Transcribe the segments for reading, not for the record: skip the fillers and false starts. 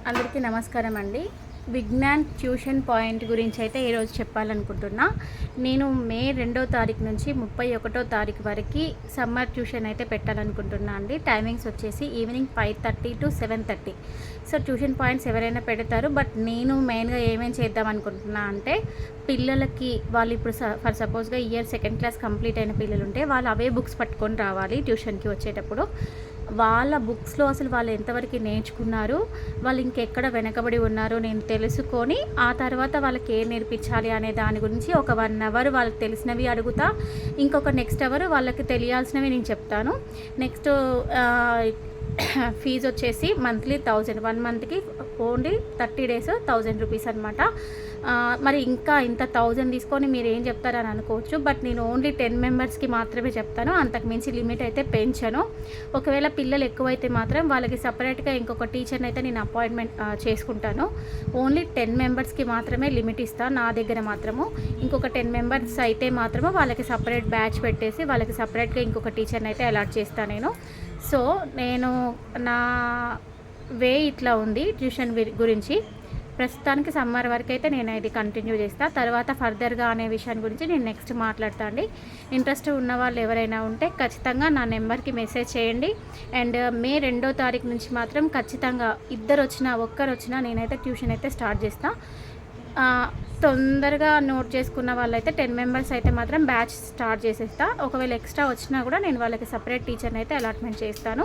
అందరికీ నమస్కారం అండి. విజ్ఞాన్ ట్యూషన్ పాయింట్ గురించి అయితే ఈరోజు చెప్పాలనుకుంటున్నా. నేను మే 2వ తారీఖు నుంచి 31వ తారీఖు వరకు సమ్మర్ ట్యూషన్ అయితే పెట్టాలనుకుంటున్నా అండి. టైమింగ్స్ వచ్చేసి evening 5:30 to 7:30. So tuition points ఎవరైనా పెడతారు. బట్ నేను మెయిన్గా ఏమేమి చేద్దాం అనుకుంటున్నా అంటే, పిల్లలకి వాళ్ళు ఇప్పుడు ఫర్ సపోజ్గా ఇయర్ 2nd క్లాస్ కంప్లీట్ అయిన పిల్లలు ఉంటే వాళ్ళు అవే బుక్స్ పట్టుకొని రావాలి ట్యూషన్కి వచ్చేటప్పుడు. వాళ్ళ బుక్స్లో అసలు వాళ్ళు ఎంతవరకు నేర్చుకున్నారు, వాళ్ళు ఇంకెక్కడ వెనకబడి ఉన్నారో నేను తెలుసుకొని ఆ తర్వాత వాళ్ళకి ఏం నేర్పించాలి అనే దాని గురించి ఒక 1 అవర్ వాళ్ళకి తెలిసినవి అడుగుతా, ఇంకొక నెక్స్ట్ అవర్ వాళ్ళకి తెలియాల్సినవి నేను చెప్తాను. నెక్స్ట్ ఫీజు వచ్చేసి మంత్లీ 1000, 1 మంత్కి ఓన్లీ 30 days 1000 రూపీస్ అనమాట. మరి ఇంకా ఇంత 1000 తీసుకొని మీరు ఏం చెప్తారని అనుకోవచ్చు. బట్ నేను ఓన్లీ 10 మెంబర్స్కి మాత్రమే చెప్తాను, అంతకు మించి లిమిట్ అయితే పెంచను. ఒకవేళ పిల్లలు ఎక్కువైతే మాత్రం వాళ్ళకి సపరేట్గా ఇంకొక టీచర్ని అయితే నేను అపాయింట్మెంట్ చేసుకుంటాను. ఓన్లీ 10 మెంబర్స్కి మాత్రమే లిమిట్ ఇస్తాను నా దగ్గర మాత్రము. ఇంకొక 10 మెంబర్స్ అయితే మాత్రము వాళ్ళకి సపరేట్ బ్యాచ్ పెట్టేసి వాళ్ళకి సపరేట్గా ఇంకొక టీచర్ని అయితే అలాట్ చేస్తాను నేను. సో నేను నా వే ఇట్లా ఉంది ట్యూషన్ గురించి. ప్రస్తుతానికి సమ్మర్ వరకు అయితే నేను ఇది కంటిన్యూ చేస్తాను. తర్వాత ఫర్దర్గా అనే విషయం గురించి నేను నెక్స్ట్ మాట్లాడతా అండి. ఇంట్రెస్ట్ ఉన్న వాళ్ళు ఎవరైనా ఉంటే ఖచ్చితంగా నా నెంబర్కి మెసేజ్ చేయండి. అండ్ మే 2వ తారీఖు నుంచి మాత్రం ఖచ్చితంగా ఒక్కరు వచ్చినా నేనైతే ట్యూషన్ అయితే స్టార్ట్ చేస్తాను. తొందరగా నోట్ చేసుకున్న వాళ్ళైతే 10 మెంబర్స్ అయితే మాత్రం బ్యాచ్ స్టార్ట్ చేసేస్తా. ఒకవేళ ఎక్స్ట్రా వచ్చినా కూడా నేను వాళ్ళకి సపరేట్ టీచర్ని అయితే అలాట్మెంట్ చేస్తాను.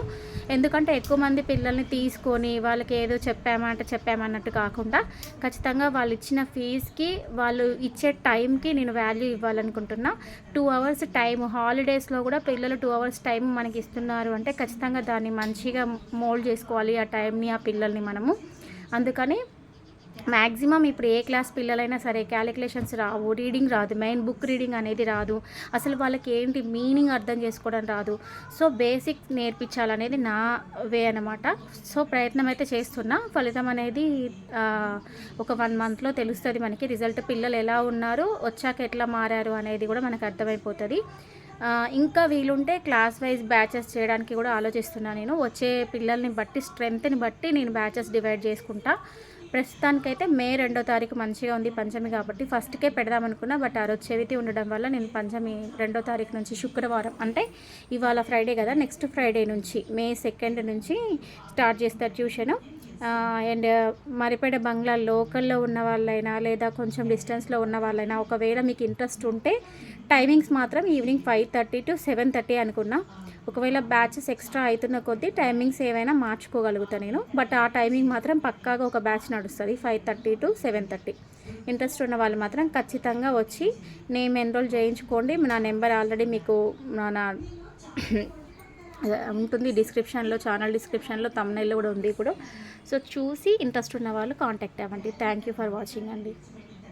ఎందుకంటే ఎక్కువ మంది పిల్లల్ని తీసుకొని వాళ్ళకి ఏదో చెప్పామన్నట్టు కాకుండా ఖచ్చితంగా వాళ్ళు ఇచ్చిన ఫీజుకి వాళ్ళు ఇచ్చే టైంకి నేను వాల్యూ ఇవ్వాలనుకుంటున్నా. 2 hours టైం, హాలిడేస్లో కూడా పిల్లలు 2 hours టైం మనకి ఇస్తున్నారు అంటే ఖచ్చితంగా దాన్ని మంచిగా మోల్డ్ చేసుకోవాలి ఆ టైంని, ఆ పిల్లల్ని మనము. అందుకని మ్యాక్సిమం ఇప్పుడు ఏ క్లాస్ పిల్లలైనా సరే క్యాలిక్యులేషన్స్ రావు, రీడింగ్ రాదు, మెయిన్ బుక్ రీడింగ్ అనేది రాదు, అసలు వాళ్ళకి ఏంటి మీనింగ్ అర్థం చేసుకోవడం రాదు. సో బేసిక్ నేర్పించాలనేది నా వే అనమాట. సో ప్రయత్నం అయితే చేస్తున్నా. ఫలితం అనేది ఒక 1 monthలో తెలుస్తుంది మనకి రిజల్ట్. పిల్లలు ఎలా ఉన్నారు, వచ్చాక ఎట్లా మారారు అనేది కూడా మనకు అర్థమైపోతుంది. ఇంకా వీలుంటే క్లాస్ వైజ్ బ్యాచెస్ చేయడానికి కూడా ఆలోచిస్తున్నాను నేను. వచ్చే పిల్లల్ని బట్టి, స్ట్రెంత్ని బట్టి నేను బ్యాచెస్ డివైడ్ చేసుకుంటా. ప్రస్తుతానికైతే మే 2వ తారీఖు మంచిగా ఉంది, పంచమి కాబట్టి ఫస్ట్కే పెడదామనుకున్నా. బట్ ఆ రోజు చెవితి ఉండడం వల్ల నేను పంచమి 2వ తారీఖు నుంచి శుక్రవారం, అంటే ఇవాళ ఫ్రైడే కదా, నెక్స్ట్ ఫ్రైడే నుంచి మే 2nd నుంచి స్టార్ట్ చేస్తారు ట్యూషను. అండ్ మరిపేట బంగ్లా లోకల్లో ఉన్న వాళ్ళైనా లేదా కొంచెం డిస్టెన్స్లో ఉన్న వాళ్ళైనా ఒకవేళ మీకు ఇంట్రెస్ట్ ఉంటే టైమింగ్స్ మాత్రం ఈవినింగ్ 5:30 to 7:30 అనుకున్నా. ఒకవేళ బ్యాచెస్ ఎక్స్ట్రా అవుతున్న కొద్దీ టైమింగ్స్ ఏవైనా మార్చుకోగలుగుతాను నేను. బట్ ఆ టైమింగ్ మాత్రం పక్కాగా ఒక బ్యాచ్ నడుస్తుంది 5:30 to 7:30. ఇంట్రెస్ట్ ఉన్న వాళ్ళు మాత్రం ఖచ్చితంగా వచ్చి నేమ్ ఎన్రోల్ చేయించుకోండి. నా నెంబర్ ఆల్రెడీ మీకు నా ఉంటుంది డిస్క్రిప్షన్లో, ఛానల్ డిస్క్రిప్షన్లో, తమ్నైల్లో కూడా ఉంది ఇప్పుడు. సో చూసి ఇంట్రెస్ట్ ఉన్న వాళ్ళు కాంటాక్ట్ అవ్వండి. థ్యాంక్ యూ ఫర్ వాచింగ్ అండి.